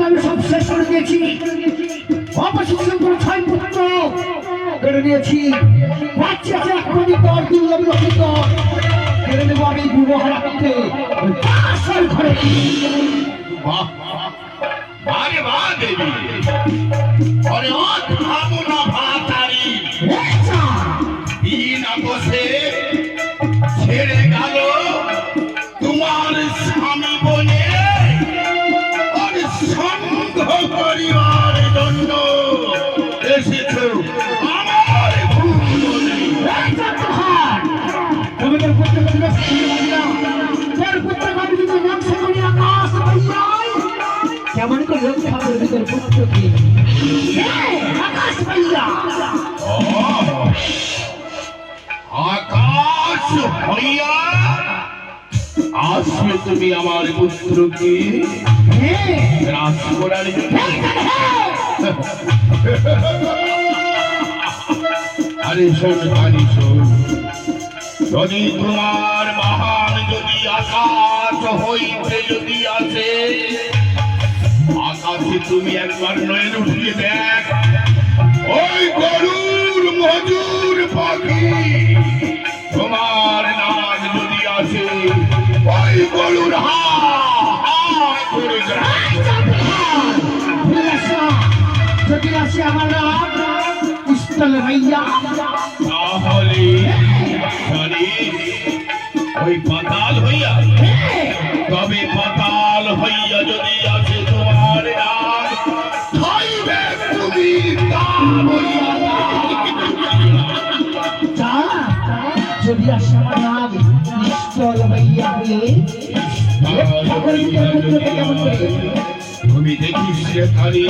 আমি সব শেষ করে দিয়েছি। অপশিষ্ট ছয় পুত্র কেড়ে নিয়েছি। বাচ্চা আছে একমাত্র পর দুর্লভ কেড়ে নেবো আমি বিবাহরা করতে ঘরে। আরে বাহ দেবী, আরে ভাবো না ভাতারি দিন বসে ছেড়ে গেল তোমার স্বামী বলে আর সঙ্গ করিবার জন্য এসেছ আমার তোমাদের পুত্র কেমন করে রক্ষা করবে তোর পুত্রকে? আকাশ ভাইয়া, আকাশ ভাইয়া আসবে তুমি আমার পুত্রকে রাজ করার আরে শোন আরে শোন, যদি তোমার মহান যদি আকাশ হইতে যদি আসে, আকাশে তুমি একবার নয়ন উঠিয়ে দেখ, ওই গরুর মজুর পাখি তোমার নাম যদি আসে, ওই গরুর হা করে যদি আসে আমার নাম স্থল ভাইয়া, তাহলে ওই পাতাল হইয়া, তবে পাতাল হইয়া যদি আসে তোমার নাম, খাইবে তুমি যদি আসে আমার নাম স্থল ভাইয়া হয়ে তুমি দেখিস সেখানে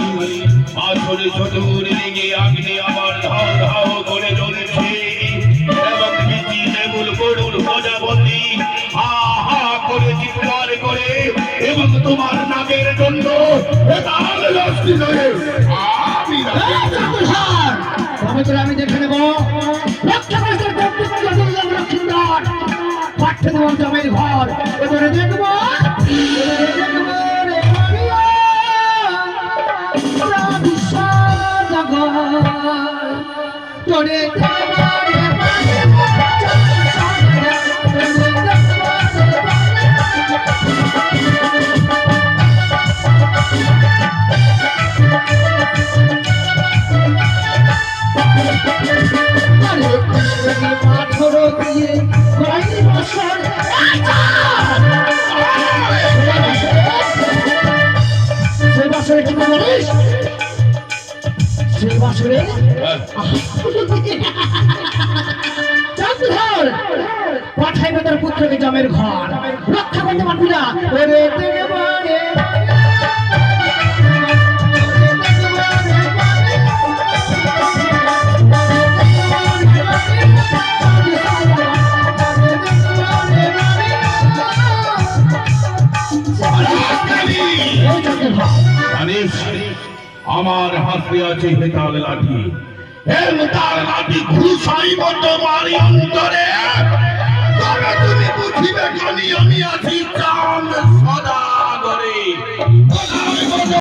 পাথরে চতুর লেগে আগ্নে আমার ধাও ধাও করে জ্বলছে, এবং বিচি লেবুল গরুর প্রজাপতি হা হা করে চিৎকার করে, এবং তোমার নামের জন্য আমি দেখে নেব পাঠ্য দেওয়ার জমির ঘর এবারে দেখবো তোরে পাথর দিয়ে বছর সেই বছরে কি বলিস? সেই বছরে পাঠাইবে তার পুত্রকে জমের ঘর রক্ষা করতে পারবি না। আমার হাতে আছে হেতাল লাঠি, হেতাল লাঠি ঘুষাইব তোমার অন্তরে, তবে তুমি বুঝিবে জানি আমি আছি চাঁদ সদা করে।